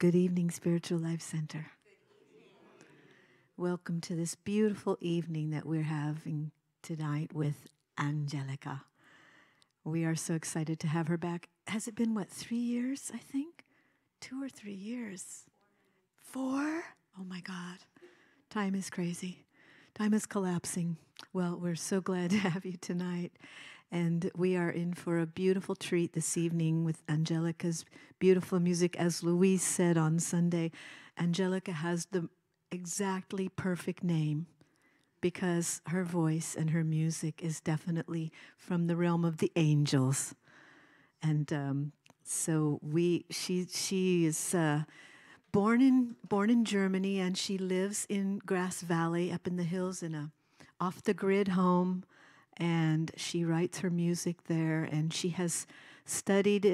Good evening, Spiritual Life Center. Welcome to this beautiful evening that we're having tonight with Angelika. We are so excited to have her back. Has it been, 3 years, I think? 2 or 3 years? 4? Oh my God. Time is crazy. Time is collapsing. Well, we're so glad to have you tonight. And we are in for a beautiful treat this evening with Angelika's beautiful music. As Louise said on Sunday, Angelika has the exactly perfect name because her voice and her music is definitely from the realm of the angels. And so she is born in Germany, and she lives in Grass Valley up in the hills in a off-the-grid home. And she writes her music there, and she has studied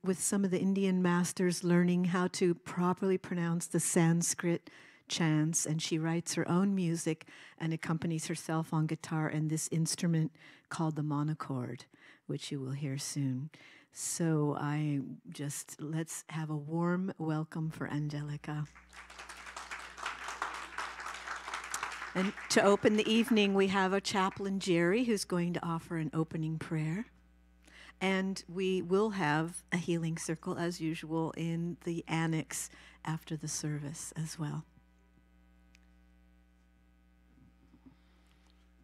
with some of the Indian masters, learning how to properly pronounce the Sanskrit chants, and she writes her own music and accompanies herself on guitar and this instrument called the monochord, which you will hear soon. So let's have a warm welcome for Angelika. And to open the evening, we have a chaplain, Jerry, who's going to offer an opening prayer. And we will have a healing circle, as usual, in the annex after the service as well.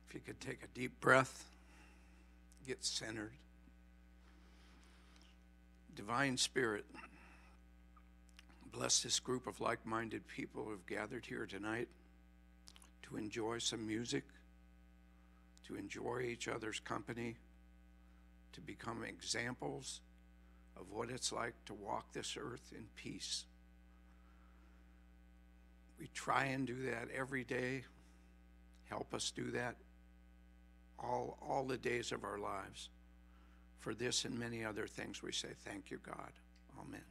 If you could take a deep breath, get centered. Divine Spirit, bless this group of like-minded people who have gathered here tonight to enjoy some music, to enjoy each other's company, to become examples of what it's like to walk this earth in peace. We try and do that every day. Help us do that all the days of our lives. For this and many other things, we say, thank you, God. Amen.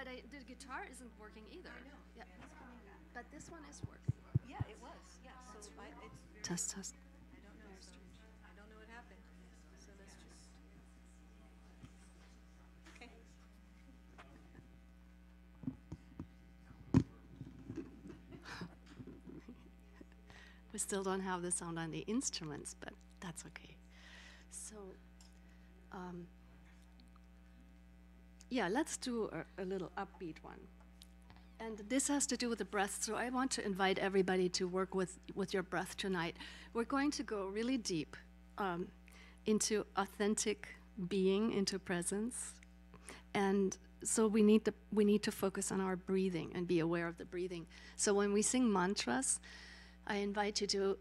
But the guitar isn't working either. I know. Yeah. It's coming back. But this one is working. Yeah, it was. Yeah. So it's very Test, test. I don't know. I don't know what happened. So let's just. Okay. We still don't have the sound on the instruments, but that's okay. So, yeah, let's do a little upbeat one. And this has to do with the breath, so I want to invite everybody to work with your breath tonight. We're going to go really deep into authentic being, into presence. And so we need to focus on our breathing and be aware of the breathing. So when we sing mantras, I invite you to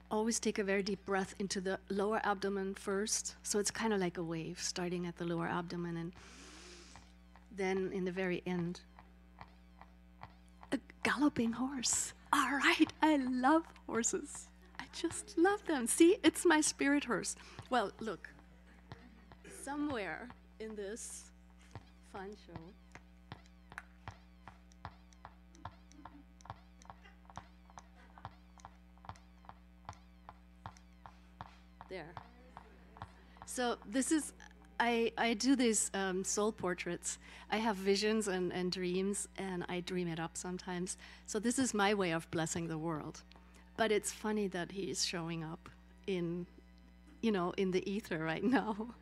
always take a very deep breath into the lower abdomen first. So it's kind of like a wave, starting at the lower abdomen and then in the very end. A galloping horse. All right, I love horses. I just love them. See, it's my spirit horse. Well, look, somewhere in this fun show, there. So this is, I do these soul portraits. I have visions and dreams, and I dream it up sometimes. So this is my way of blessing the world. But it's funny that he is showing up in the ether right now.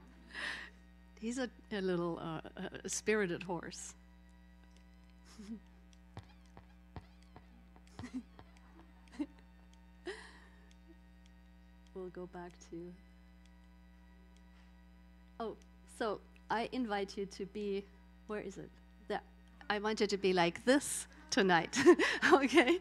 He's a little spirited horse. We'll go back to... Oh, so I invite you to be... Where is it? There. I want you to be like this tonight, okay?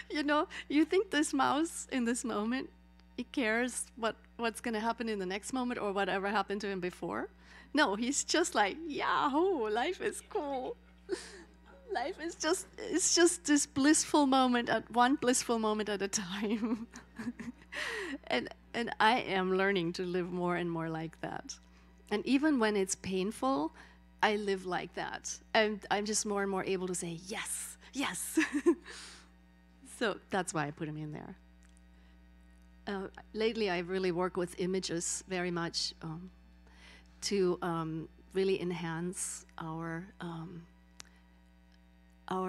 You think this mouse in this moment, he cares what's going to happen in the next moment or whatever happened to him before? No, he's just like, yahoo, life is cool. Life is just this blissful moment, one blissful moment at a time. and I am learning to live more and more like that. And even when it's painful, I live like that. And I'm just more and more able to say, yes, yes. So that's why I put him in there. Lately, I really work with images very much to really enhance our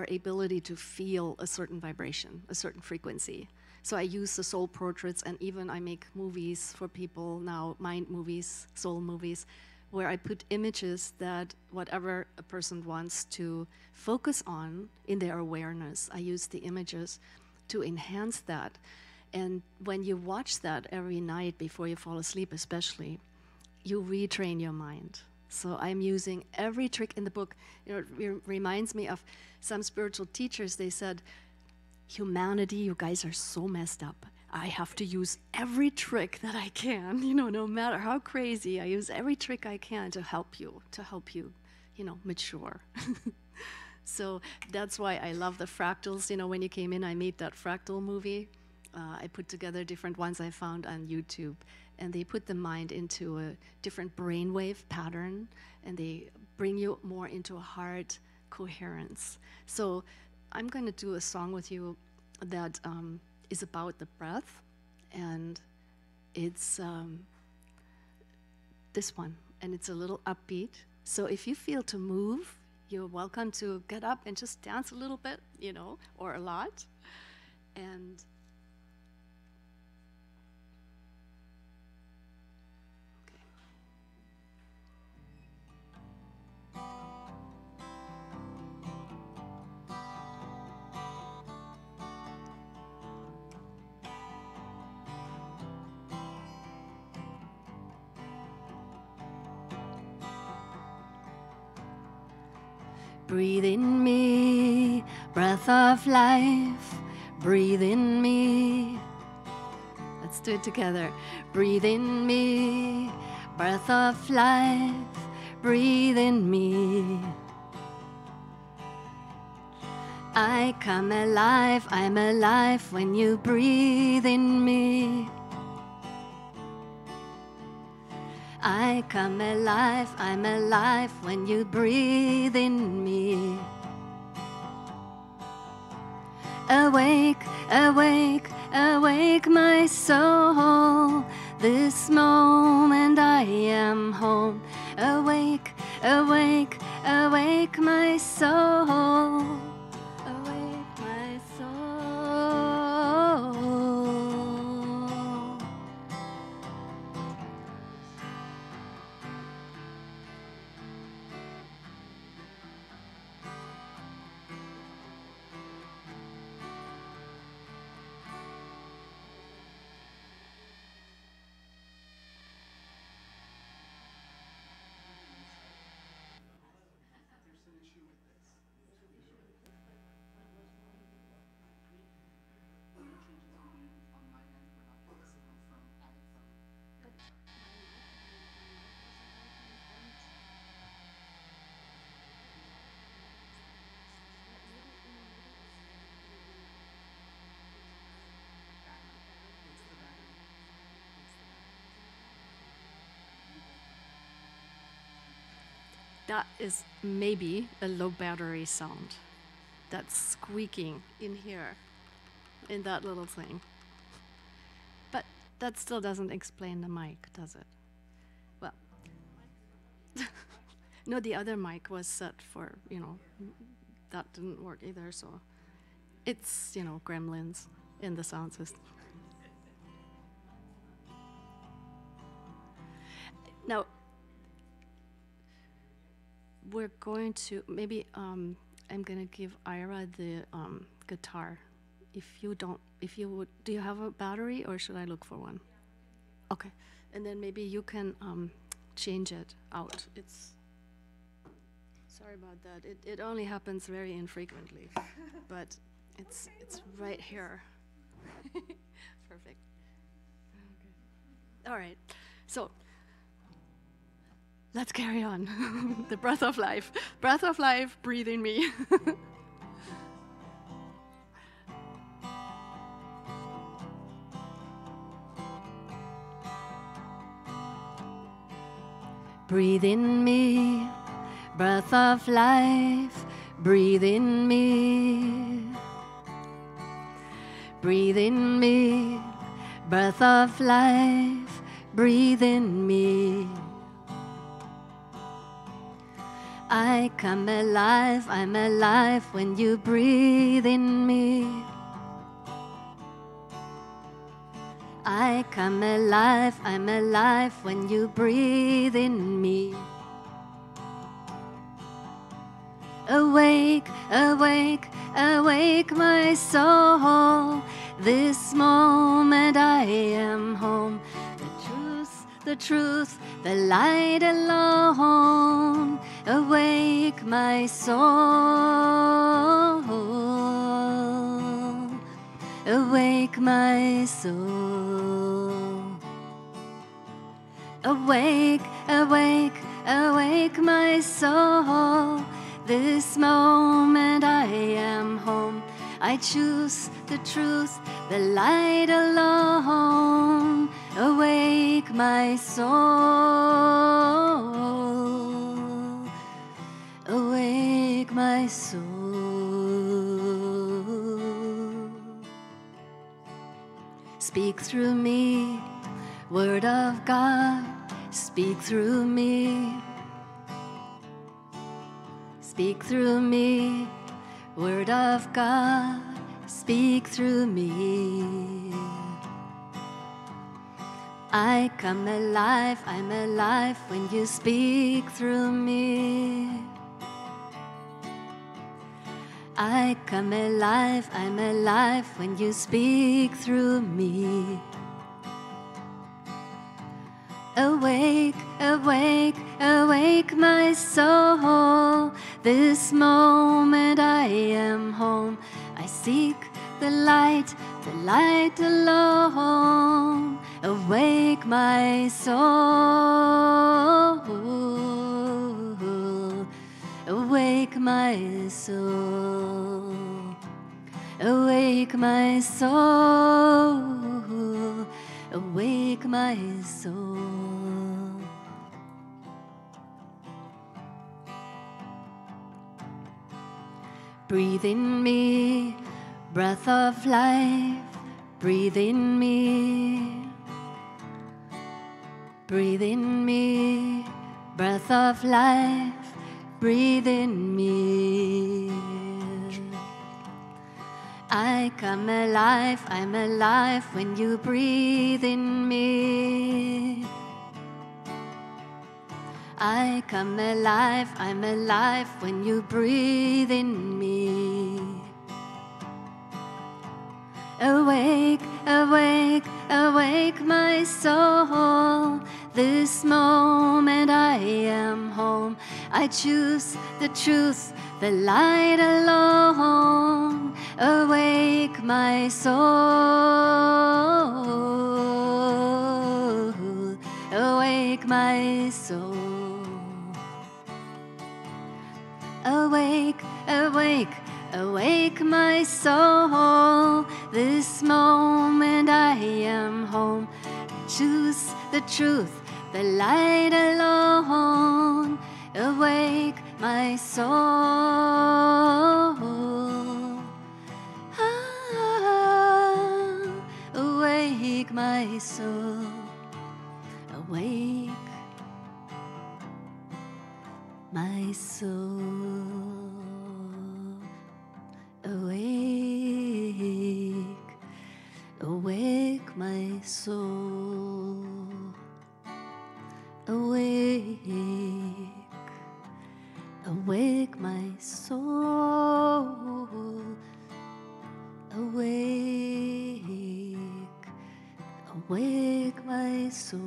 ability to feel a certain vibration, a certain frequency. So I use the soul portraits, and even I make movies for people now, mind movies, soul movies, where I put images that whatever a person wants to focus on in their awareness, I use the images to enhance that. And when you watch that every night before you fall asleep especially, you retrain your mind. So I'm using every trick in the book. It reminds me of some spiritual teachers. They said, humanity, you guys are so messed up. I have to use every trick that I can, no matter how crazy, I use every trick I can to help you, mature. So that's why I love the fractals. When you came in, I made that fractal movie. I put together different ones I found on YouTube, and they put the mind into a different brainwave pattern, and they bring you more into a heart coherence. So I'm going to do a song with you that is about the breath, and it's this one, and it's a little upbeat. So if you feel to move, you're welcome to get up and just dance a little bit, or a lot. And breathe in me, breath of life, breathe in me. Let's do it together. Breathe in me, breath of life, breathe in me. I come alive, I'm alive when you breathe in me. I come alive, I'm alive when you breathe in me. Awake, awake, awake my soul. This moment I am home. Awake, awake, awake my soul. Awake my soul. That is maybe a low battery sound. That's squeaking in here, in that little thing. But that still doesn't explain the mic, does it? Well, no, the other mic was set for, that didn't work either, so it's, gremlins in the sound system. Now, we're going to, maybe I'm going to give Ira the guitar. If you would, do you have a battery or should I look for one? Okay, and then maybe you can change it out. Sorry about that. It only happens very infrequently, but it's right here. Perfect. Okay. All right, so let's carry on. The breath of life. Breath of life, breathe in me. Breathe in me, breath of life, breathe in me. Breathe in me, breath of life, breathe in me. I come alive, I'm alive when you breathe in me. I come alive, I'm alive when you breathe in me. Awake, awake, awake my soul. This moment I am home. The truth, the light alone. Awake my soul. Awake my soul. Awake, awake, awake my soul. This moment I am home. I choose the truth, the light alone. Awake my soul. Awake my soul. Speak through me, Word of God, speak through me. Speak through me, Word of God, speak through me. I come alive, I'm alive when you speak through me. I come alive, I'm alive when you speak through me. Awake, awake, awake my soul. This moment I am home. I seek the light alone. Awake my soul. Awake my soul. Awake my soul. Awake my soul. Breathe in me, breath of life, breathe in me. Breathe in me, breath of life, breathe in me. I'm alive when you breathe in me. I'm alive when you breathe in me. Awake, awake, awake my soul. This moment I am home. I choose the truth, the light alone. Awake my soul. Awake my soul. Awake, awake, awake my soul. This moment I am home. Choose the truth, the light alone. Awake my soul. Ah, awake my soul. Awake my soul. Awake, awake my soul. Awake, awake my soul. Awake, awake my soul.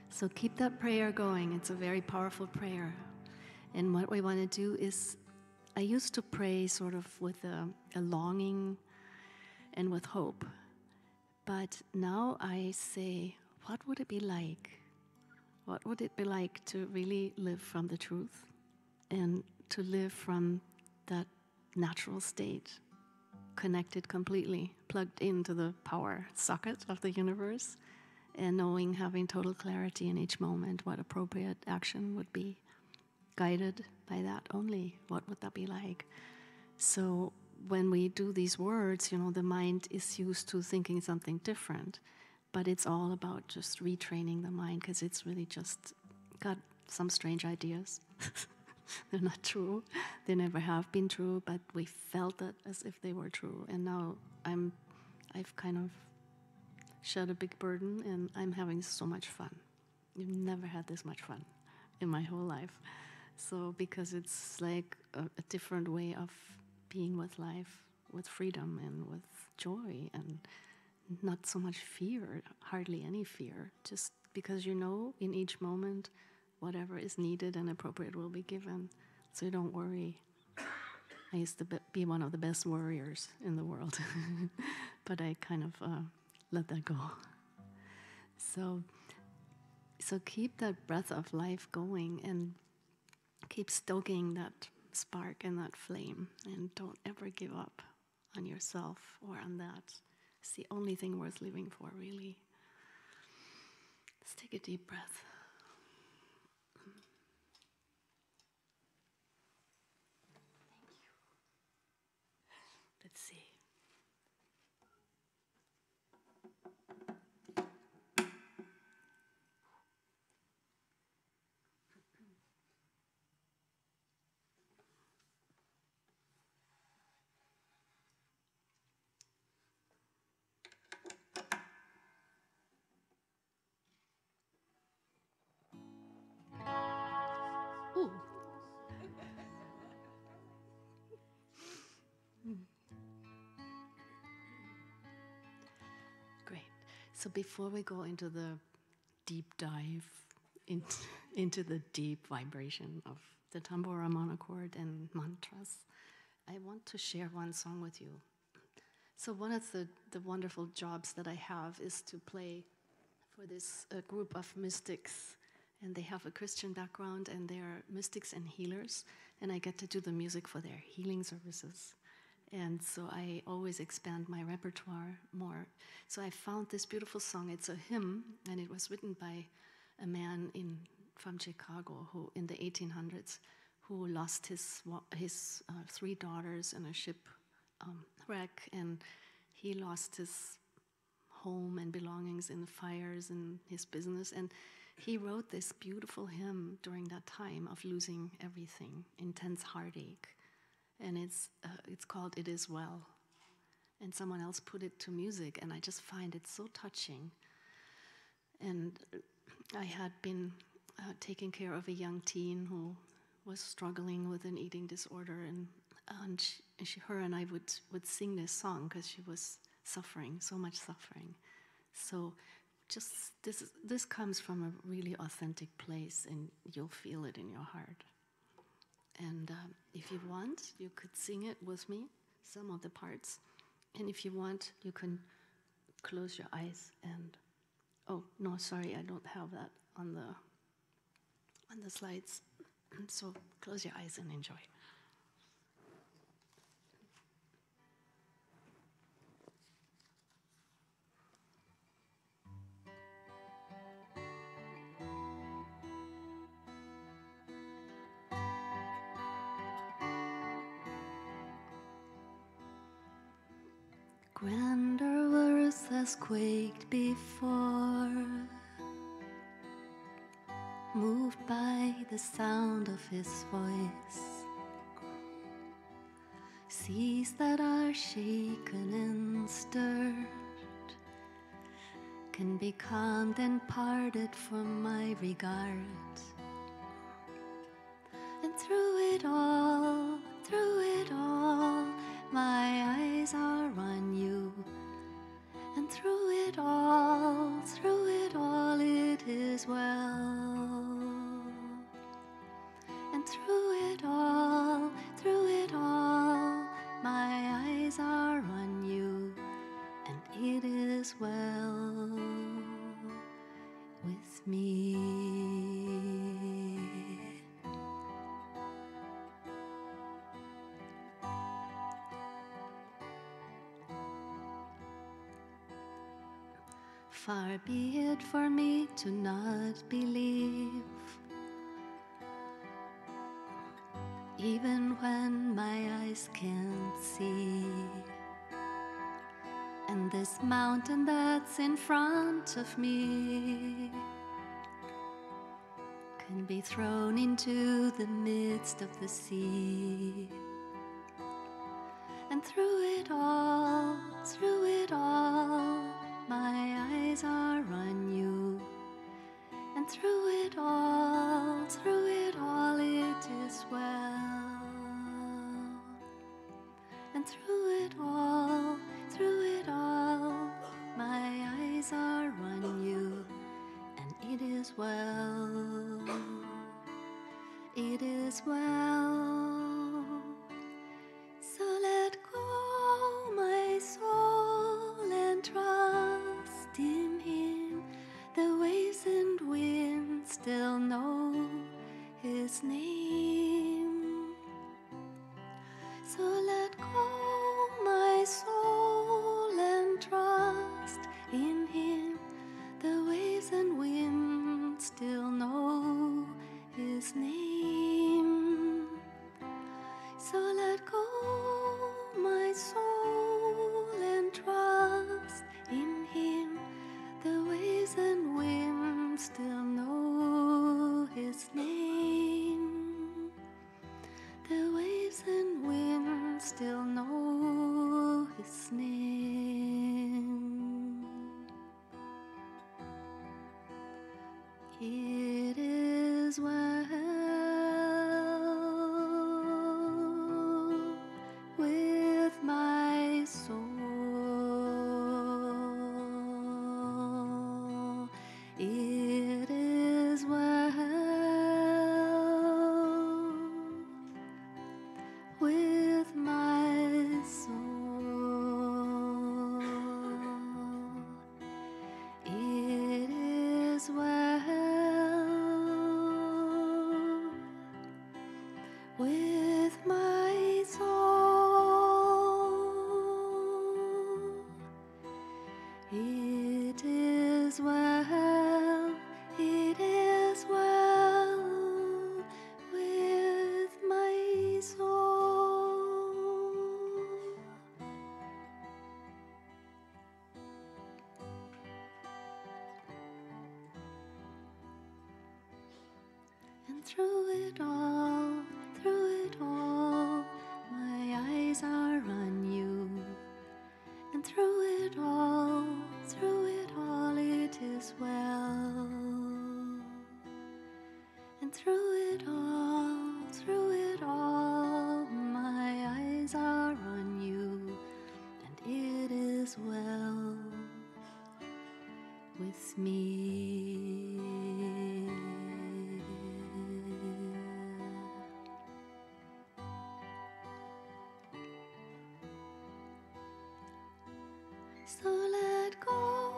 So keep that prayer going. It's a very powerful prayer. And what we want to do is, I used to pray sort of with a longing and with hope. But now I say, what would it be like? What would it be like to really live from the truth and to live from that natural state, connected completely, plugged into the power socket of the universe, and knowing, having total clarity in each moment what appropriate action would be, guided by that only. What would that be like? So when we do these words, the mind is used to thinking something different, but it's all about just retraining the mind, because it's really just got some strange ideas. They're not true. They never have been true, but we felt it as if they were true. And now I've kind of shed a big burden, and I'm having so much fun. I've never had this much fun in my whole life. So because it's like a different way of being with life, with freedom and with joy, and not so much fear, hardly any fear, just because in each moment whatever is needed and appropriate will be given. So you don't worry. I used to be one of the best worriers in the world, but I kind of let that go. So keep that breath of life going and keep stoking that spark and that flame, and don't ever give up on yourself or on that. It's the only thing worth living for, really. Let's take a deep breath. Thank you. Let's see. Ooh. Great. So before we go into the deep dive into the deep vibration of the tambura monochord and mantras, I want to share one song with you. So one of the wonderful jobs that I have is to play for this group of mystics, and they have a Christian background, and they are mystics and healers, and I get to do the music for their healing services. And so I always expand my repertoire more. So I found this beautiful song. It's a hymn, and it was written by a man from Chicago who, in the 1800s, who lost his 3 daughters in a ship wreck, and he lost his home and belongings in the fires and his business, and he wrote this beautiful hymn during that time of losing everything, intense heartache, and it's called "It Is Well," and someone else put it to music, and I just find it so touching. And I had been taking care of a young teen who was struggling with an eating disorder, and her and I would sing this song because she was suffering, so much suffering. So just this comes from a really authentic place, and you'll feel it in your heart. And if you want, you could sing it with me, some of the parts. And if you want, you can close your eyes and, oh, no, sorry, I don't have that on the slides. So close your eyes and enjoy. Grander earth has quaked before, moved by the sound of his voice. Seas that are shaken and stirred can be calmed and parted for my regard. And through it all, my eyes are on you. And through it all, it is well. And through it all, my eyes are on you. And it is well with me. Far be it for me to not believe, even when my eyes can't see. And this mountain that's in front of me can be thrown into the midst of the sea. And through it all, my eyes are on you. And through it all, it is well. And through it all, my eyes are on you. And it is well, it is well. So let go my soul and trust in Him. The waves and winds still know His name. So let go my soul and trust in Him. The waves and winds still know His name. So let go my soul and trust in Him. The waves and winds still know His name. The waves and winds still know His name. It is well with my soul. It is well with my soul. It is well through it all, my eyes are on you. And through it all, it is well. And through it all, my eyes are on you, and it is well with me. So let go,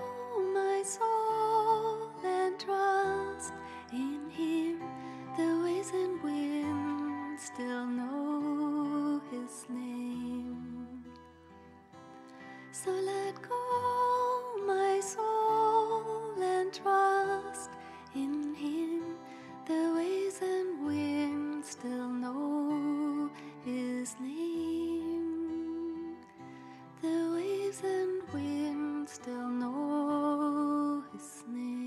my soul, and trust in Him. The waves and winds still know His name. So let go, my soul, and trust in Him. The waves and winds still know His name. The waves and winds still know His name.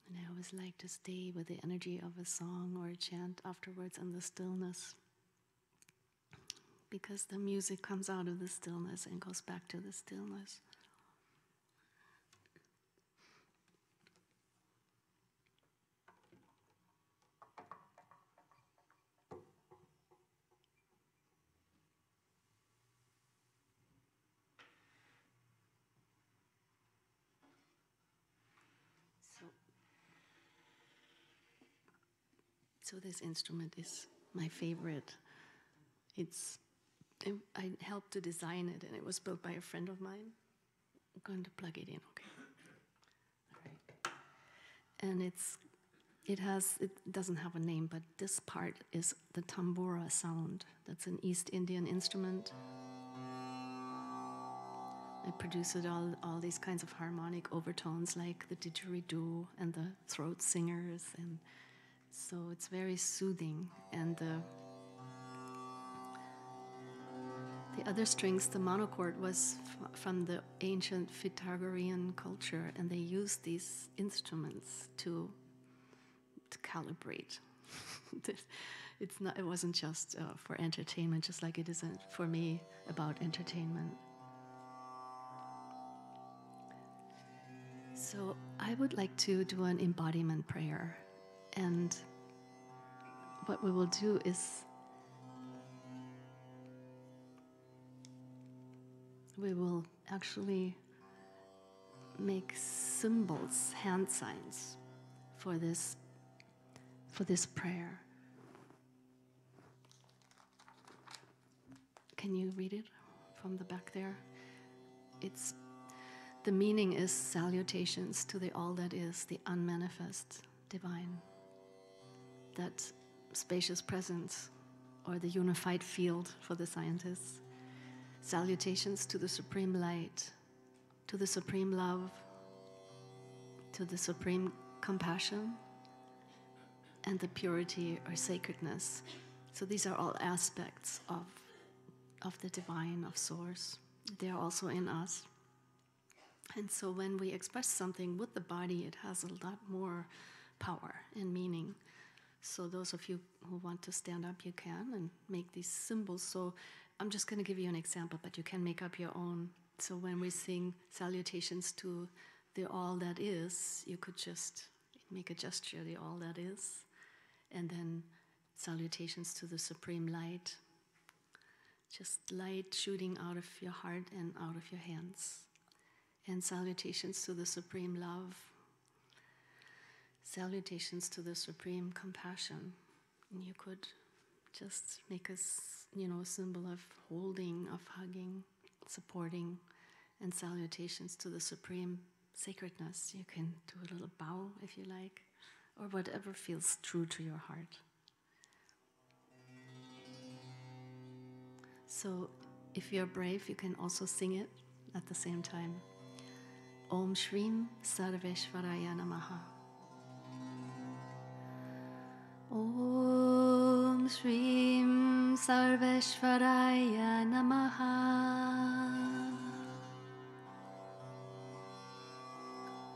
And I always like to stay with the energy of a song or a chant afterwards in the stillness, because the music comes out of the stillness and goes back to the stillness. So this instrument is my favorite. I helped to design it, and it was built by a friend of mine. I'm going to plug it in, okay? All right. And it doesn't have a name, but this part is the tambura sound. That's an East Indian instrument. I produce it all these kinds of harmonic overtones, like the didgeridoo and the throat singers, and so it's very soothing. And the other strings, the monochord, was from the ancient Pythagorean culture, and they used these instruments to calibrate. It wasn't just for entertainment, just like it isn't for me about entertainment. So I would like to do an embodiment prayer, and what we will do is we will actually make symbols, hand signs for this prayer. Can you read it from the back there? The meaning is salutations to the all that is, the unmanifest divine, that spacious presence, or the unified field for the scientists. Salutations to the supreme light, to the supreme love, to the supreme compassion, and the purity or sacredness. So these are all aspects of the divine, of Source. They are also in us. And so when we express something with the body, it has a lot more power and meaning. So those of you who want to stand up, you can, and make these symbols. So I'm just going to give you an example, but you can make up your own. So when we sing salutations to the all that is, you could just make a gesture, the all that is, and then salutations to the supreme light. Just light shooting out of your heart and out of your hands. And salutations to the supreme love. Salutations to the supreme compassion. And you could just make a symbol of holding, of hugging, supporting, and salutations to the supreme sacredness. You can do a little bow if you like, or whatever feels true to your heart. So If you're brave, you can also sing it at the same time. Om Shrim Sarveshwaraya Namaha. Om Shrim Sarveshwaraya Namaha.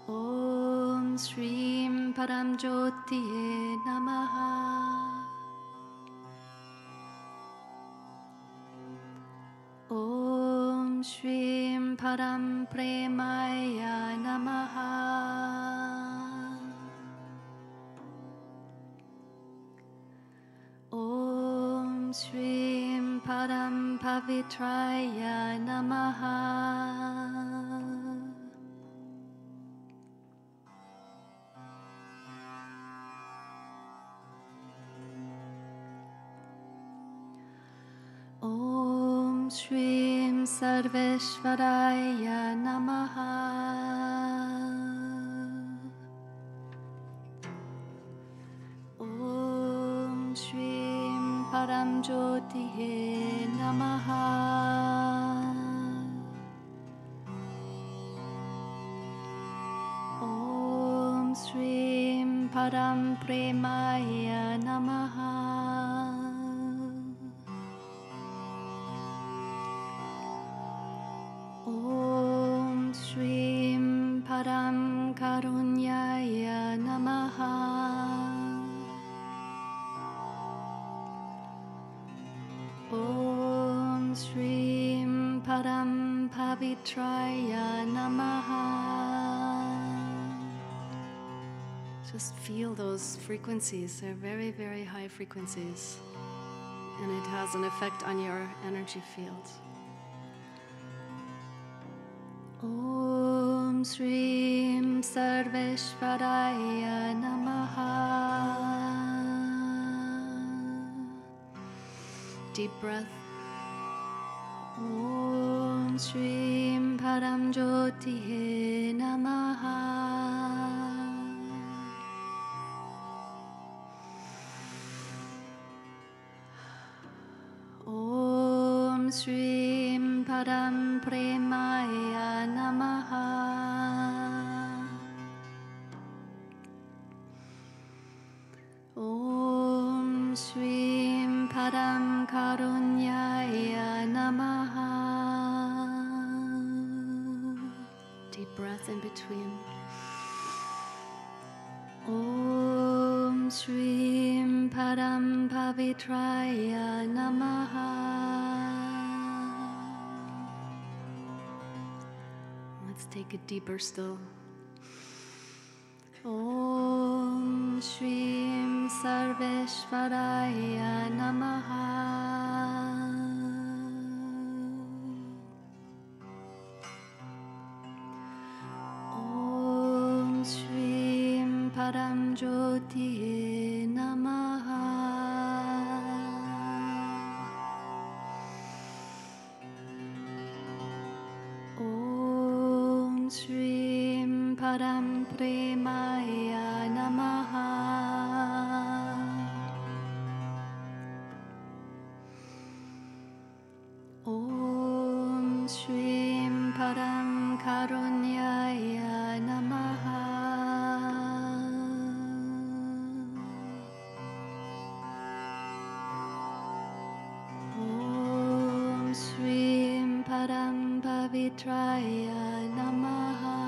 Om Shrim Paramjyotiye Namaha. Om Shrim Param Premaya Namaha. Om Shrim Param Pavitraya Namaha. Om Shrim Sarveshwaraya Namaha. Om Shrim Paramjyotihe Namaha. Om Shrim Param Premaya Namaha. Om Shrim Param Karunyaya Namaha. Om Shrim Param Pavitraya Namaha. Just feel those frequencies. They're very, very high frequencies. And it has an effect on your energy field. Om Shrim Sarveshwaraya Namaha. Deep breath. Om Shrim Paramjyotihe Namaha. Om Shrim Param Premaya Namaha. Om Shrim Param Karunyaya Namaha. Deep breath in between. Om Shrim Param Pavitraya Namaha. Let's take it deeper still. Om Shrim Sarveshwaraya Namaha. Om Shrim Paramjyotihe Namaha. Om Shrim Param Premaya Namaha. Om Shrim Param Karunyaya Namaha. Om Shrim Param Pavitraya Namaha.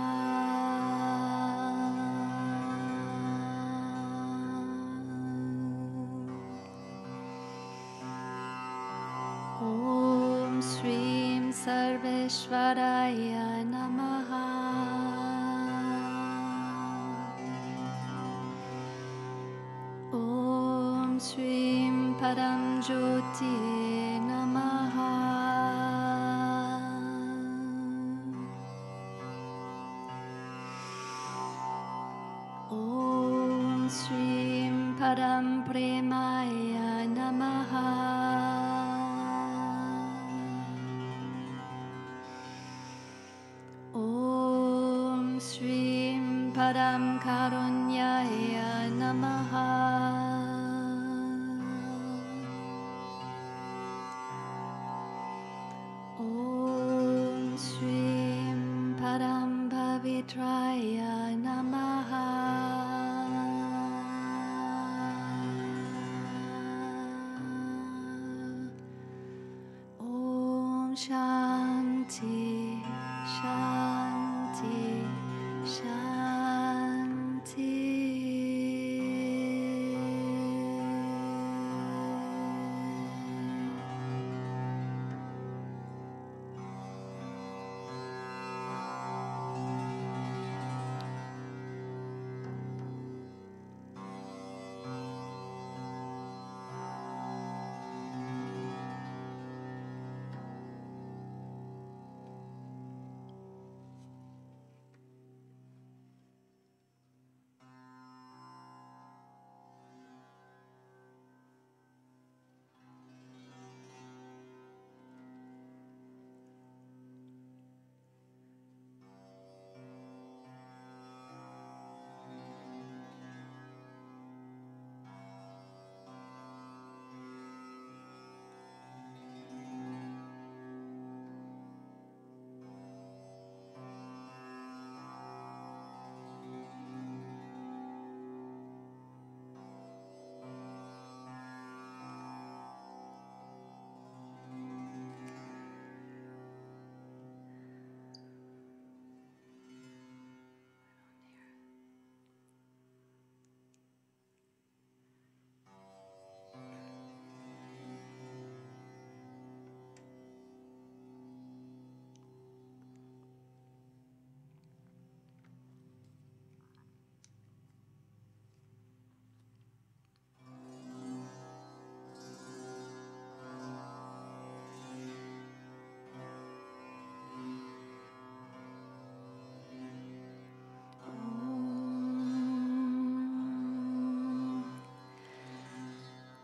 Om Shrim Sarveshwaraya Namaha. Om Shrim Paramjyoti Namaha. Om Shrim Param Premaya Namaha. Om Shrim Param Karunyaya Namaha. Shanti, Shanti,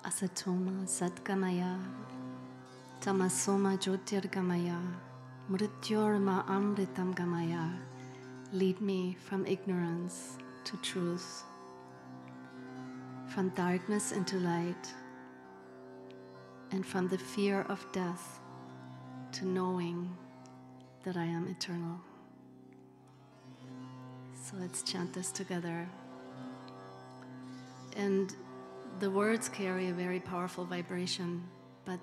Asatoma Satgamaya, Tamasoma Jyotirgamaya, Mrityorma Amritam Gamaya. Lead me from ignorance to truth, from darkness into light, and from the fear of death to knowing that I am eternal. So let's chant this together. And the words carry a very powerful vibration, but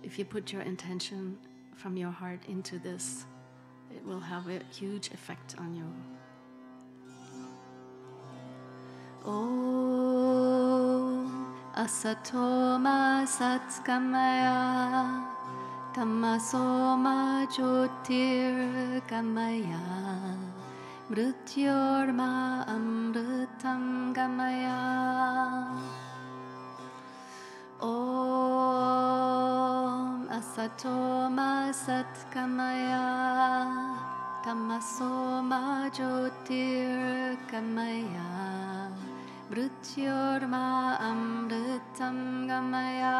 if you put your intention from your heart into this, it will have a huge effect on you. Om Asatoma Satgamaya, Tamasoma Jyotirgamaya, Mrityorma Amritam Gamaya. Om Asatoma Satgamaya, Tamasoma Jyotirgamaya, Mrityorma Amritam Gamaya.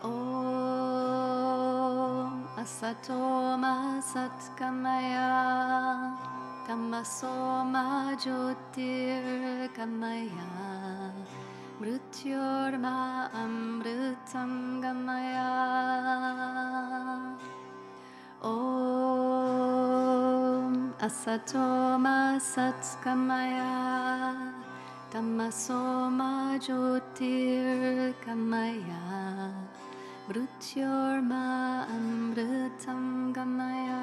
Om Asatoma Satgamaya, Tamasoma Jyotirgamaya, Mrityorma Amritam Gamaya. Om Asatoma Satgamaya, Tamasoma Jyotirgamaya, Mrityorma Amritam Gamaya.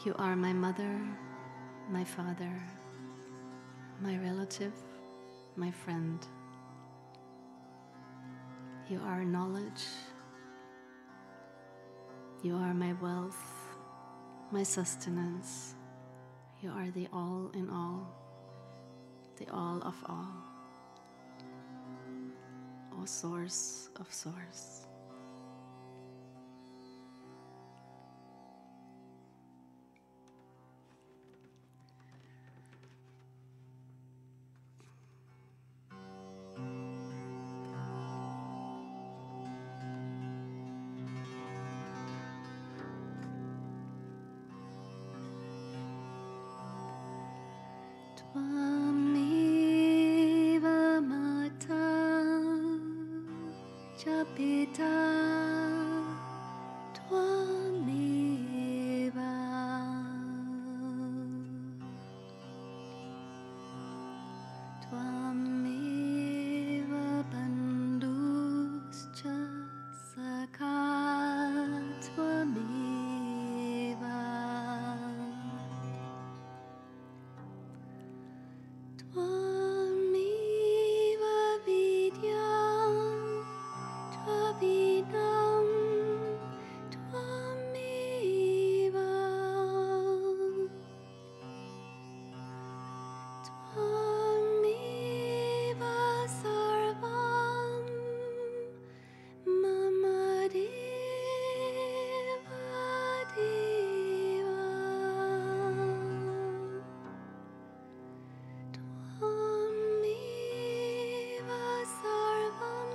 You are my mother, my father, my relative, my friend. You are knowledge. You are my wealth, my sustenance. You are the all in all, the all of all, O source of source. Tvameva Mata Chapita Twameva Twameva Banduscha Saka Twameva Twameva Vidyam Twavinam Twameva Twameva Sarvam Mama Deva Deva Twameva Sarvam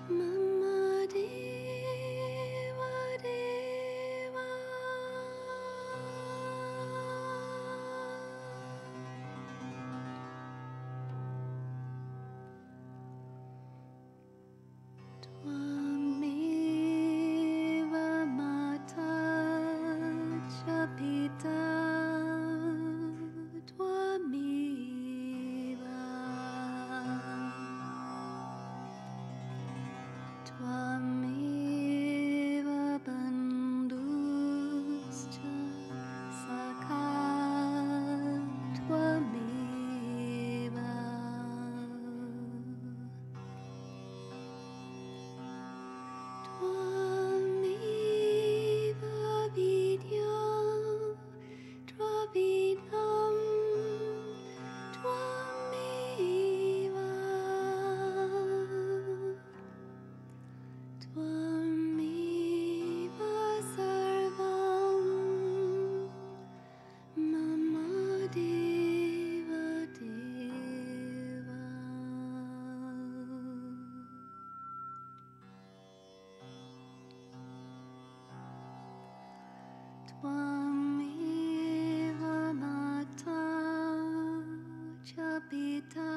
Mama Deva Deva Twameva Mata Chapita Twameva Twameva Banduscha Saka Twameva Twameva Vidyam Twavinam Twameva Twameva Sarvam Mama Deva Deva Twameva Mata Chapita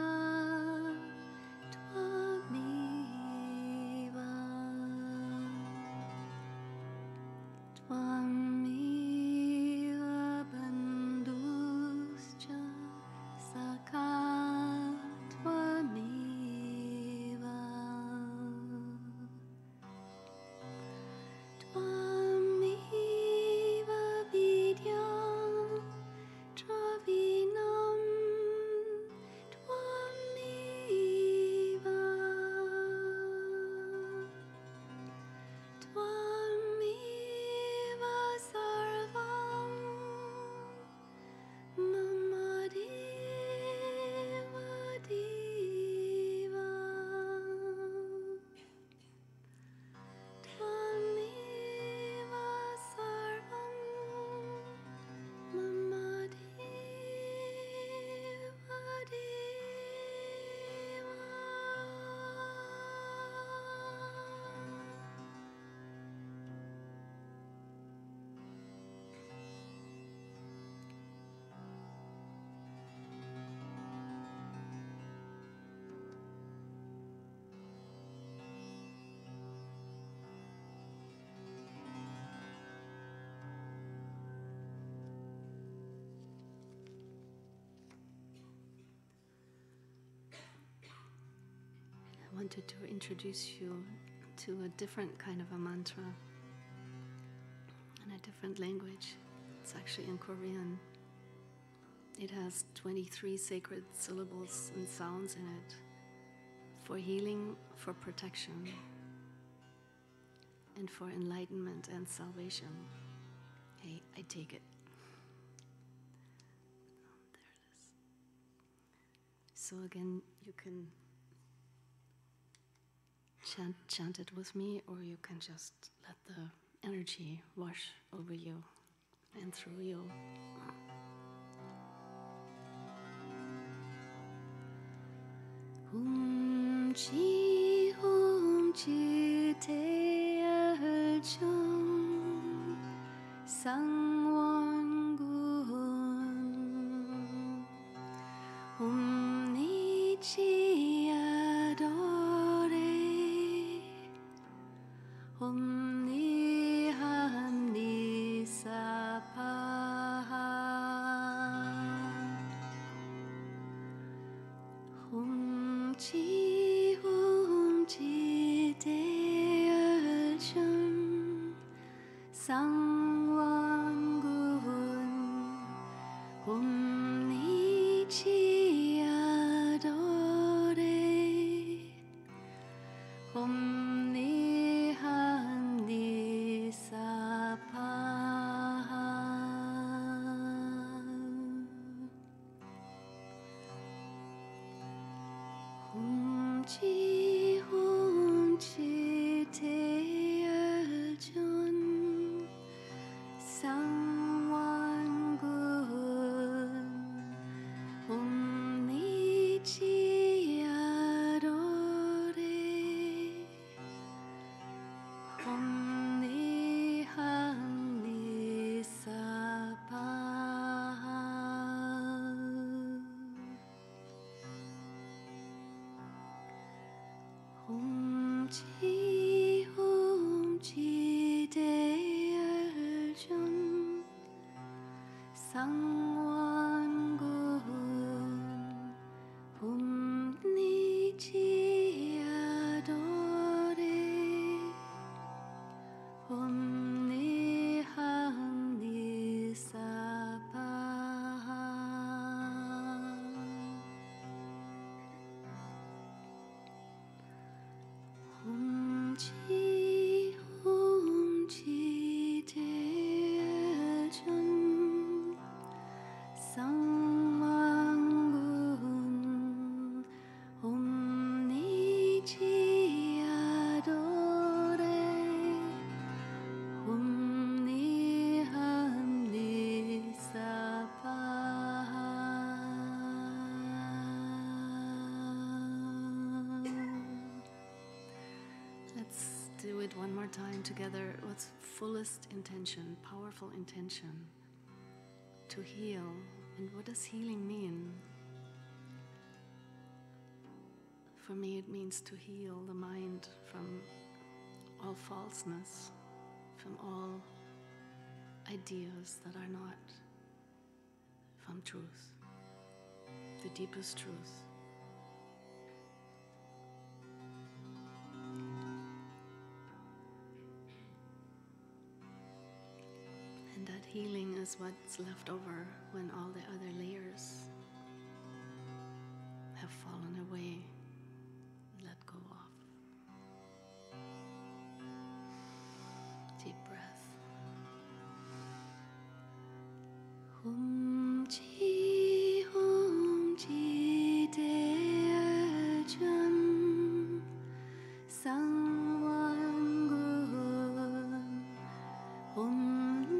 Twameva Twameva Banduscha Saka Twameva Twameva Vidyam Twavinam Twameva Twameva Sarvam Mama Deva Deva Twameva Sarvam Mama Deva Deva I wanted to introduce you to a different kind of a mantra in a different language. It's actually in Korean. It has 23 sacred syllables and sounds in it for healing, for protection, and for enlightenment and salvation. Hey, I take it. There it is. So again, you can chant it with me, or you can just let the energy wash over you and through you. Hum chi te chung sang won gun ni chi adore chi hum chi de chun sang wan gun hum ni chi adore hum ni han ni sa pa hum chi te chun sang wan gun hum ni chi adore hum ni han ni sa pa hum chi de chun sang wan gun hum ni chi adore hum ni han ni sa pa hum chi te chun sang wan gun hum ni chi adore hum ni han ni sa pa let's do it one more time together with fullest intention, powerful intention to heal. And what does healing mean? For me, it means to heal the mind from all falseness, from all ideas that are not from truth, the deepest truth. And that healing is what's left over when all the other layers have fallen away, let go of. Deep breath. Hum chi de chun sang wan gun hum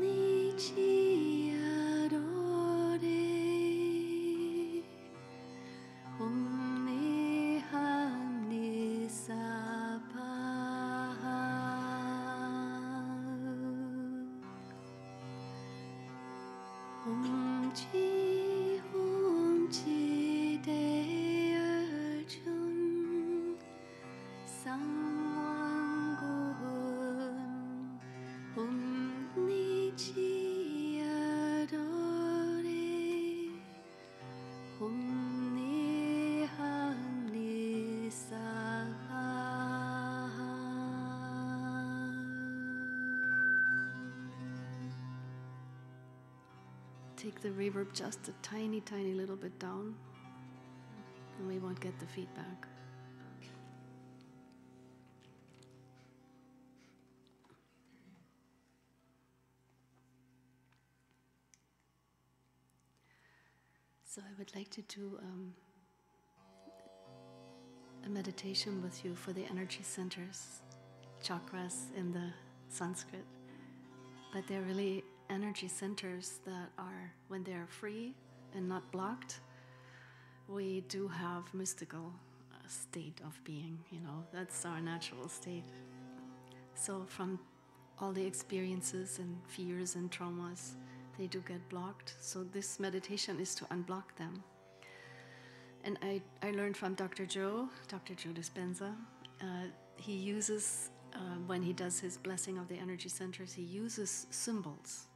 ni chi adore hum ni han ni sa pa hum chi de chun sang wan gun hum ni chi adore hum ni han ni sa pa take the reverb just a tiny, tiny little bit down, and we won't get the feedback. So I would like to do a meditation with you for the energy centers, chakras in the Sanskrit. But they're really energy centers that are, when they're free and not blocked, we do have mystical state of being, that's our natural state. So from all the experiences and fears and traumas, they do get blocked. So this meditation is to unblock them. And I learned from Dr. Joe Dispenza. He uses, when he does his blessing of the energy centers, he uses symbols.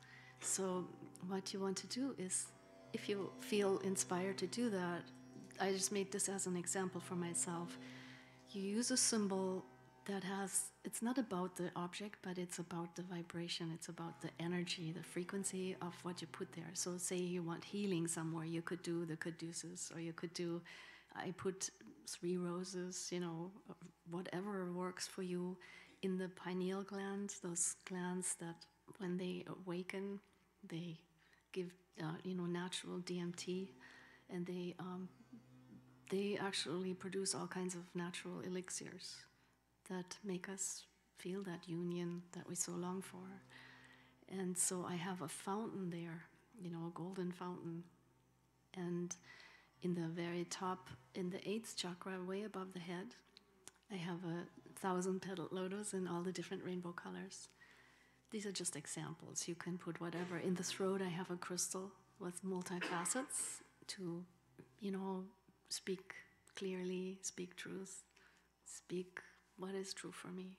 So what you want to do is, if you feel inspired to do that, I just made this as an example for myself. You use a symbol that has, it's not about the object, but it's about the vibration, it's about the energy, the frequency of what you put there. So say you want healing somewhere, you could do the caduceus, or you could do, I put 3 roses, you know, whatever works for you in the pineal glands, those glands that when they awaken, they give, natural DMT, and they actually produce all kinds of natural elixirs that make us feel that union that we so long for. And so I have a fountain there, a golden fountain. And in the very top, in the 8th chakra, way above the head, I have a 1,000-petaled lotus in all the different rainbow colors. These are just examples. You can put whatever. In the throat, I have a crystal with multifacets to, speak clearly, speak truth, speak what is true for me.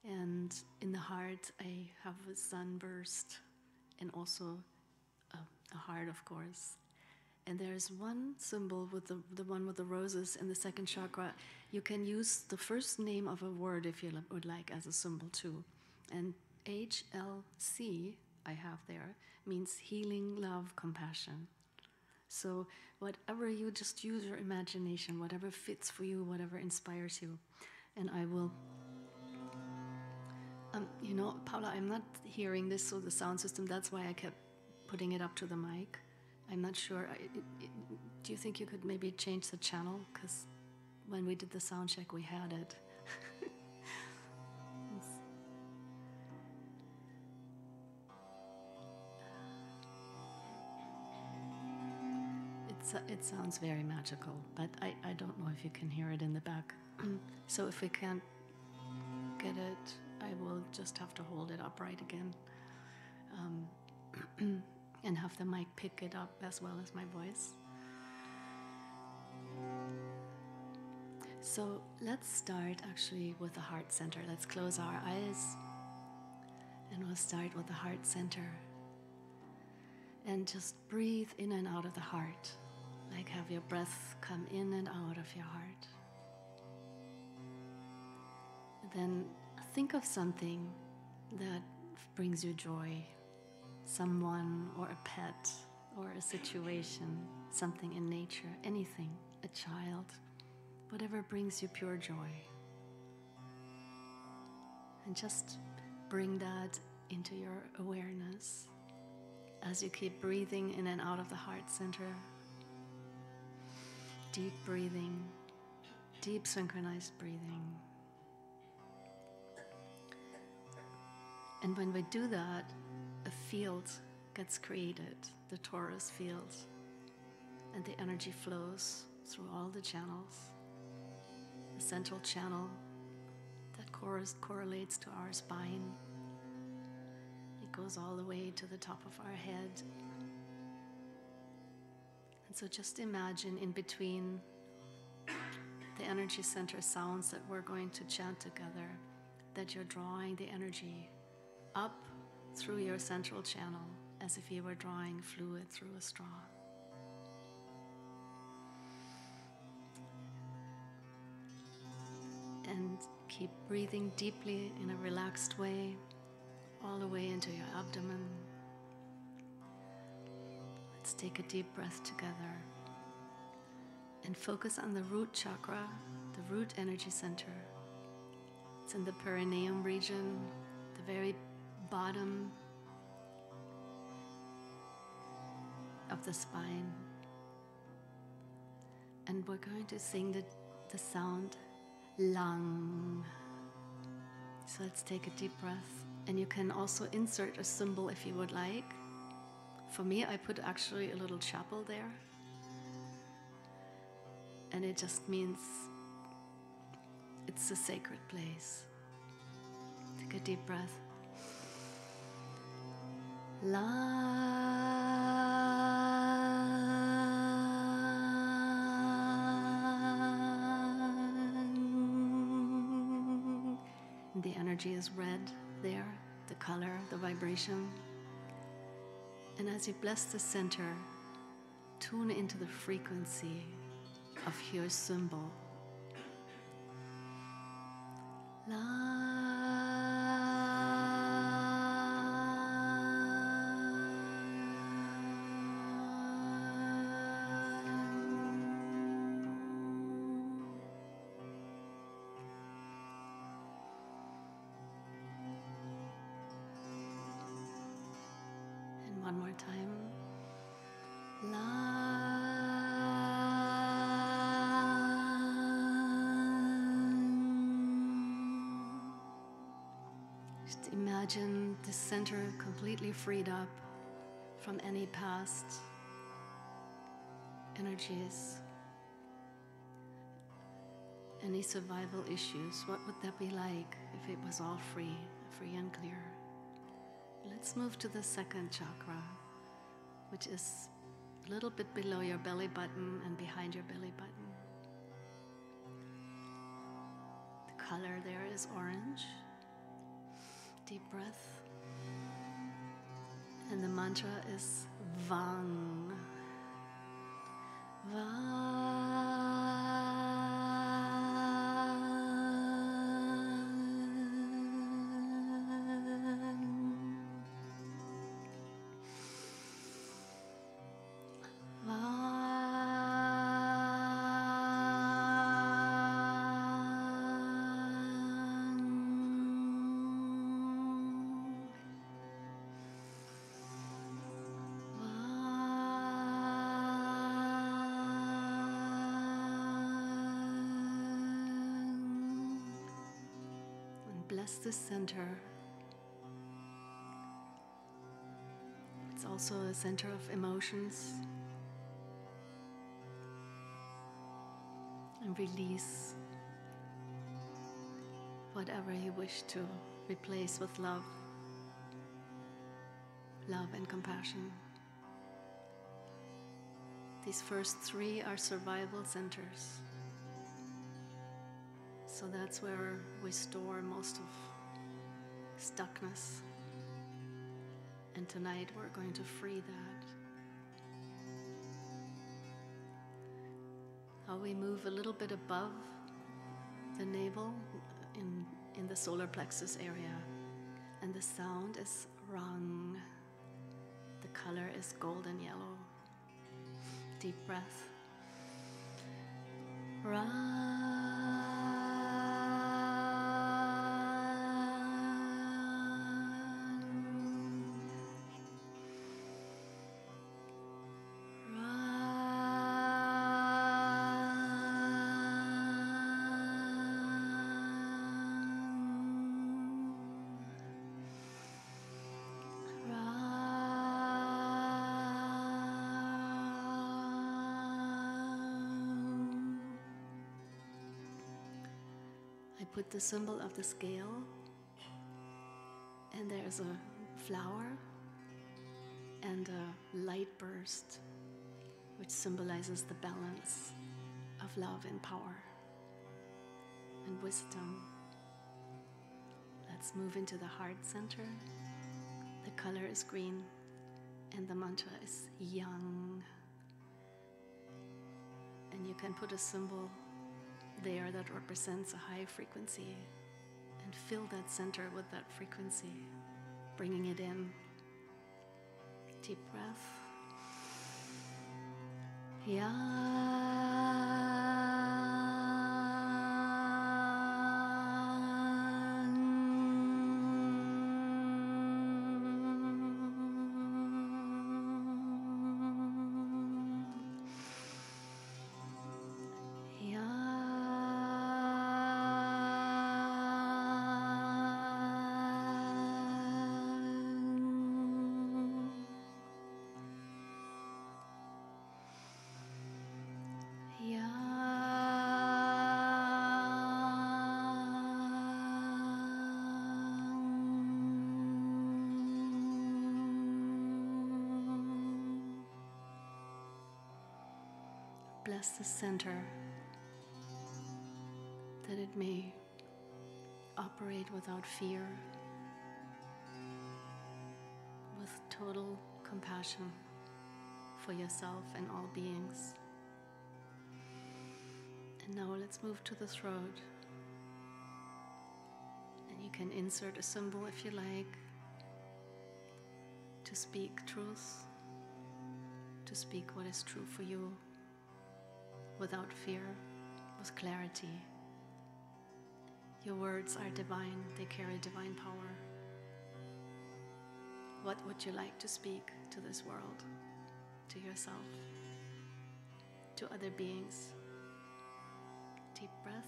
And in the heart, I have a sunburst and also a heart, of course. And there's one symbol with the one with the roses in the 2nd chakra. You can use the first name of a word if you would like as a symbol too. And HLC, I have there, means healing, love, compassion. So whatever, you just use your imagination, whatever fits for you, whatever inspires you. And I will, Paula, I'm not hearing this through the sound system. That's why I kept putting it up to the mic. I'm not sure. Do you think you could maybe change the channel? Because when we did the sound check, we had it. It sounds very magical, but I don't know if you can hear it in the back. So if we can't get it, I will just have to hold it upright again, and have the mic pick it up as well as my voice. So let's start actually with the heart center. Let's close our eyes and we'll start with the heart center. And just breathe in and out of the heart. Like have your breath come in and out of your heart. Then think of something that brings you joy. Someone or a pet or a situation, something in nature, anything, a child, whatever brings you pure joy. And just bring that into your awareness as you keep breathing in and out of the heart center. Deep breathing, deep synchronized breathing. And when we do that, a field gets created, the torus field, and the energy flows through all the channels. The central channel that correlates to our spine. It goes all the way to the top of our head. And so just imagine in between the energy center sounds that we're going to chant together, that you're drawing the energy up through your central channel as if you were drawing fluid through a straw. And keep breathing deeply in a relaxed way, all the way into your abdomen. Let's take a deep breath together and focus on the root chakra, the root energy center. It's in the perineum region, the very bottom of the spine. And we're going to sing the sound lang. So let's take a deep breath. And you can also insert a symbol if you would like. For me, I put actually a little chapel there. And it just means it's a sacred place. Take a deep breath. The energy is red there, the color, the vibration. And as you bless the center, tune into the frequency of your symbol. And one more time. Just imagine the center completely freed up from any past energies, any survival issues. What would that be like if it was all free and clear? Let's move to the second chakra, which is a little bit below your belly button and behind your belly button. The color there is orange. Deep breath. And the mantra is Vang. Bless the center. It's also a center of emotions. And release whatever you wish to replace with love. Love and compassion. These first three are survival centers. So that's where we store most of stuckness. And tonight we're going to free that. How we move a little bit above the navel in the solar plexus area. And the sound is Rang. The color is golden yellow. Deep breath. Rang. I put the symbol of the scale, and there's a flower and a light burst, which symbolizes the balance of love and power and wisdom. Let's move into the heart center. The color is green, and the mantra is Yang. And you can put a symbol there that represents a high frequency and fill that center with that frequency, bringing it in. Deep breath. Bless the center, that it may operate without fear, with total compassion for yourself and all beings. let's move to the throat. And you can insert a symbol if you like, to speak truth, to speak what is true for you, without fear, with clarity. Your words are divine, they carry divine power. What would you like to speak to this world, to yourself, to other beings? Deep breath.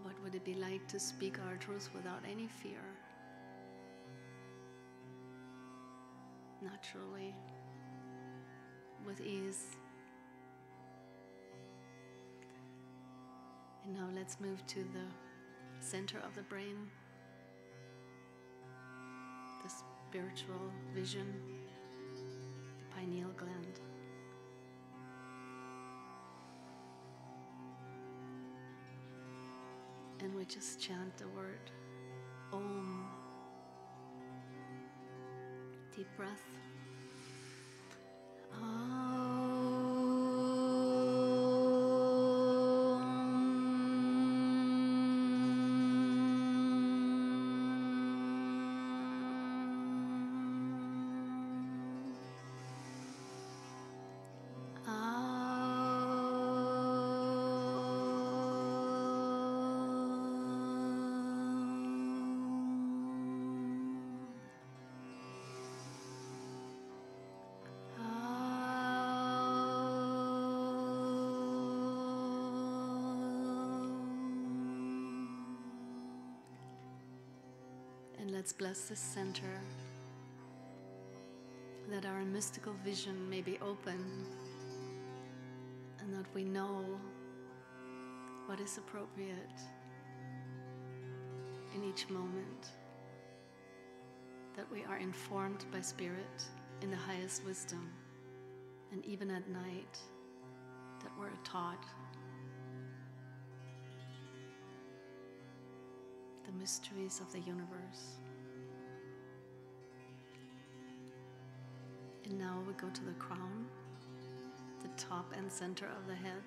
What would it be like to speak our truth without any fear? Naturally, with ease. And now let's move to the center of the brain, the spiritual vision, the pineal gland. And we just chant the word Om. Deep breath. And let's bless this center, that our mystical vision may be open and that we know what is appropriate in each moment, that we are informed by Spirit in the highest wisdom, and even at night, that we're taught the mysteries of the universe. And now we go to the crown, the top and center of the head.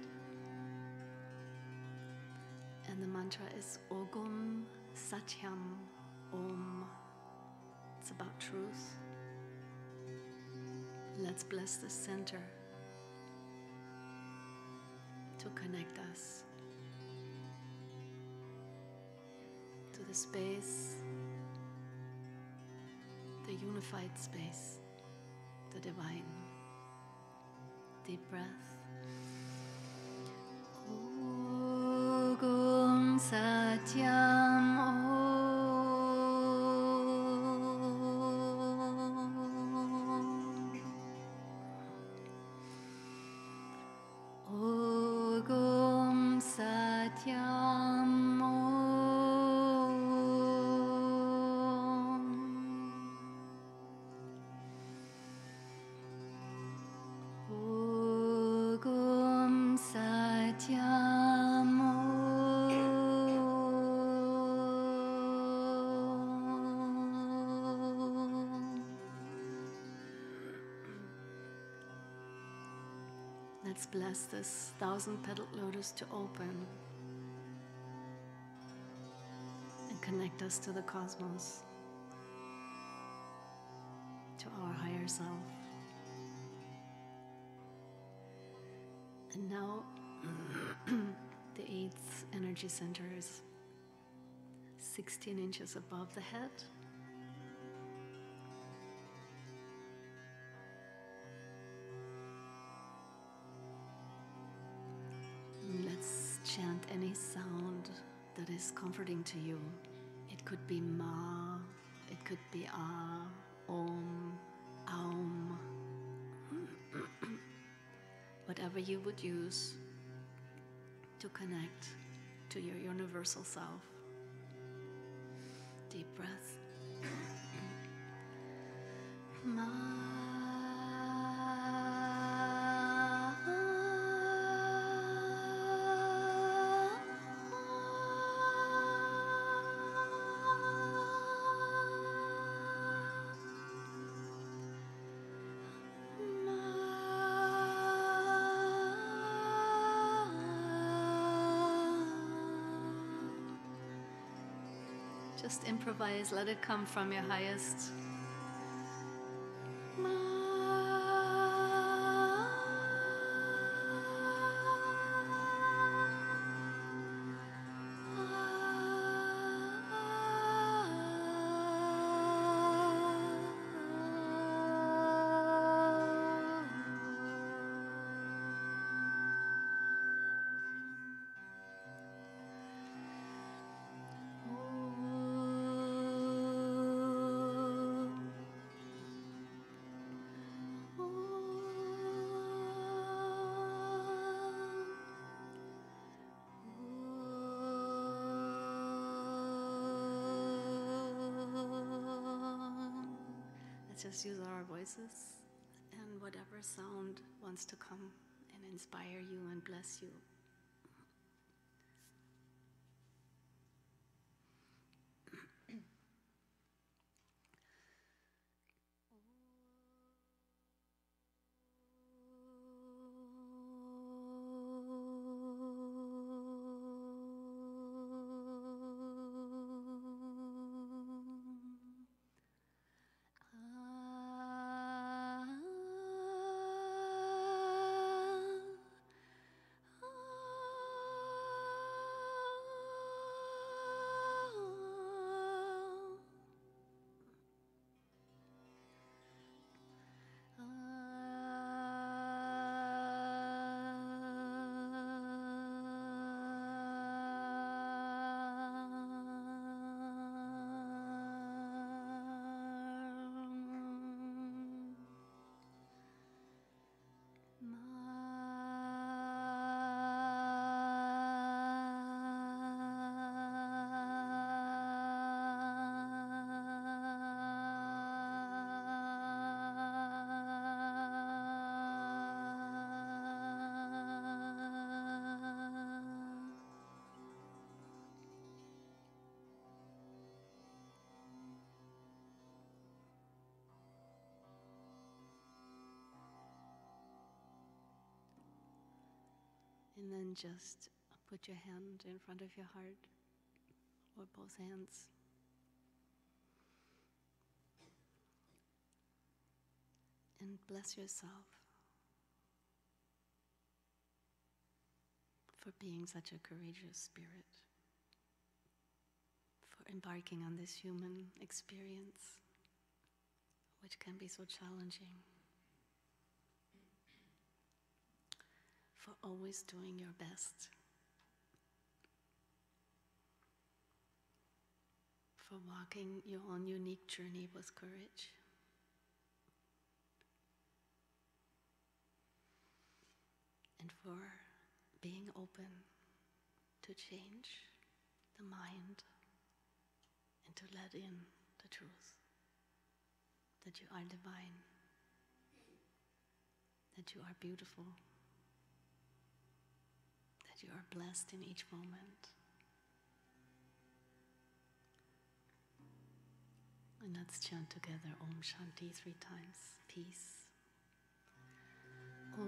And the mantra is Ogum Satyam Om. It's about truth. Let's bless the center to connect us to the space, the unified space, the divine. Deep breath. Om Satyam Om. Om Satyam Om. Om Satyam Om. Let's bless this 1,000-petaled lotus to open and connect us to the cosmos, to our higher self. And now the 8th energy center is 16 inches above the head. And let's chant any sound that is comforting to you. It could be Ma, it could be Ah, Om, Aum, whatever you would use to connect to your universal self. Deep breath. Ma. Just improvise, let it come from your highest. Let's just use our voices and whatever sound wants to come and inspire you and bless you. And then just put your hand in front of your heart, or both hands. And bless yourself for being such a courageous spirit, for embarking on this human experience, which can be so challenging. For always doing your best, for walking your own unique journey with courage, and for being open to change the mind and to let in the truth that you are divine, that you are beautiful, that you are blessed in each moment. And let's chant together Om Shanti 3 times. Peace. Om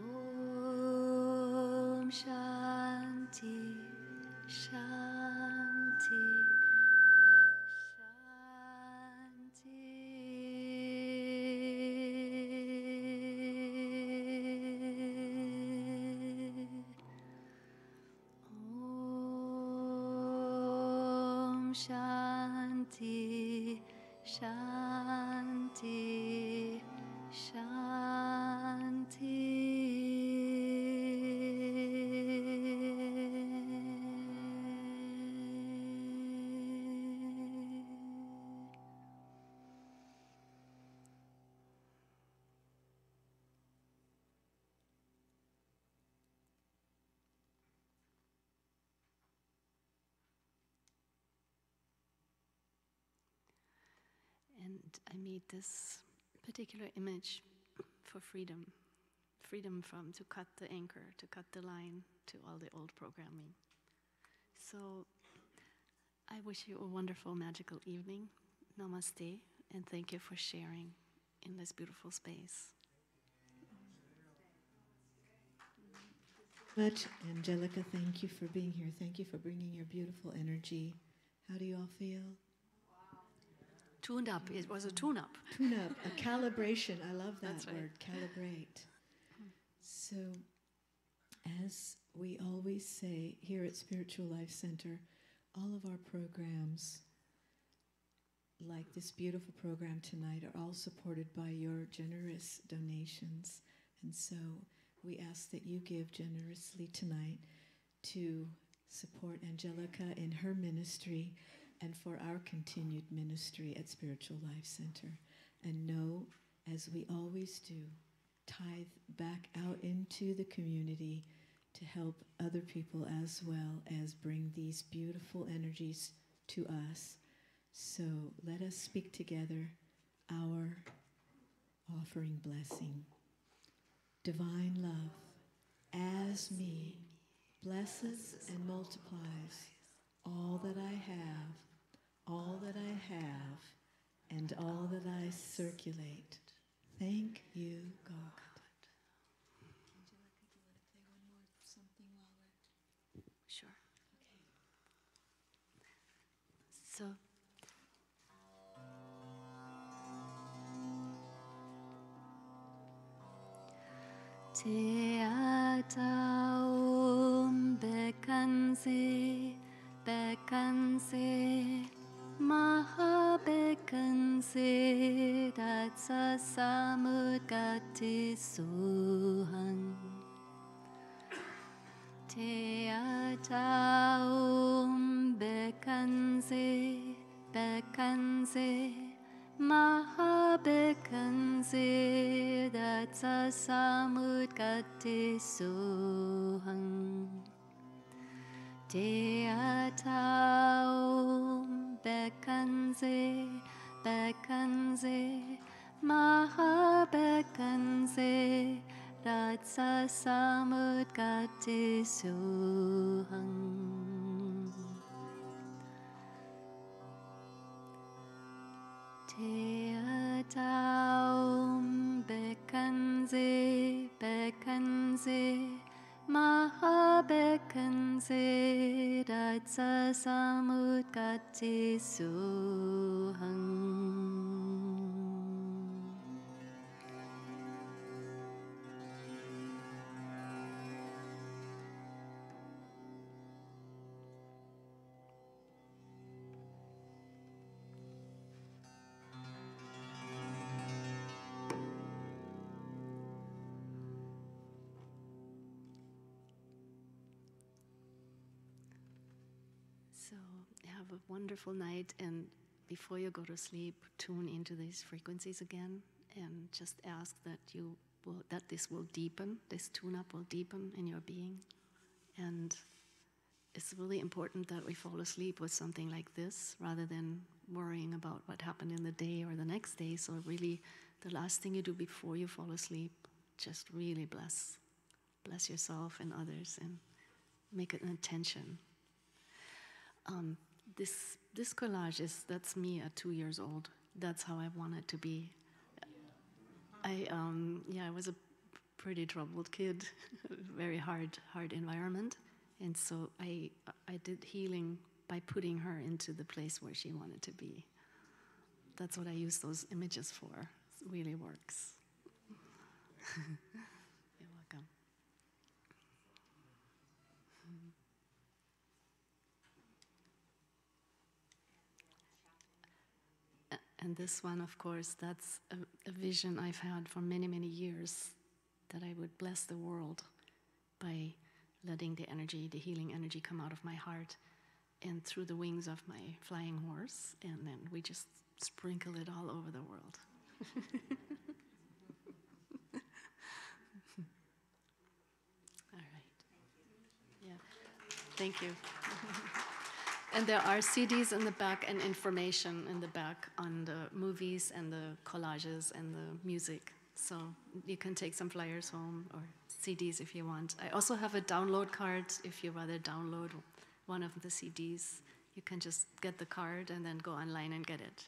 Shanti, Shanti, Shanti. Shanti, Shanti. And I made this particular image for freedom. Freedom from to cut the anchor, to cut the line to all the old programming. So I wish you a wonderful, magical evening. Namaste, and thank you for sharing in this beautiful space. Much, Angelika, thank you for being here. Thank you for bringing your beautiful energy. How do you all feel? Tuned up. It was a tune-up. Tune-up, a calibration. I love that That's right. word, calibrate. So, as we always say here at Spiritual Life Center, all of our programs, like this beautiful program tonight, are all supported by your generous donations. And so we ask that you give generously tonight to support Angelika in her ministry and for our continued ministry at Spiritual Life Center. And know, as we always do, tithe back out into the community to help other people as well as bring these beautiful energies to us. So let us speak together our offering blessing. Divine love, as me, blesses and multiplies all that I have, all that I have, and all that I circulate. Thank you, God. Angelika, do you want to play one more something while we're... Sure. So, Te ataum bekanse, bekanse, maha bekanse, datsa samudgati suhan. Te ataum bekanse, bekanse, maha bekanse, datsa samudgati suhan. Te ataum bekanse, bekanse, maha bekanse, datsa samudgati suhan. Te ataum bekanse, bekanse, maha bekanse, datsa samudgati suhan. So have a wonderful night, and before you go to sleep, tune into these frequencies again, and just ask that this will deepen, this tune-up will deepen in your being. And it's really important that we fall asleep with something like this, rather than worrying about what happened in the day or the next day. So really, the last thing you do before you fall asleep, just really bless yourself and others, and make it an intention. This collage that's me at 2 years old. That's how I want it to be. I was a pretty troubled kid, very hard environment, and so I did healing by putting her into the place where she wanted to be. That's what I use those images for. It really works. You're welcome. And this one, of course, that's a vision I've had for many, many years, that I would bless the world by letting the healing energy come out of my heart and through the wings of my flying horse, and then we just sprinkle it all over the world. All right. Yeah. Thank you. And there are CDs in the back and information in the back on the movies and the collages and the music. So you can take some flyers home or CDs if you want. I also have a download card if you rather download one of the CDs. You can just get the card and then go online and get it.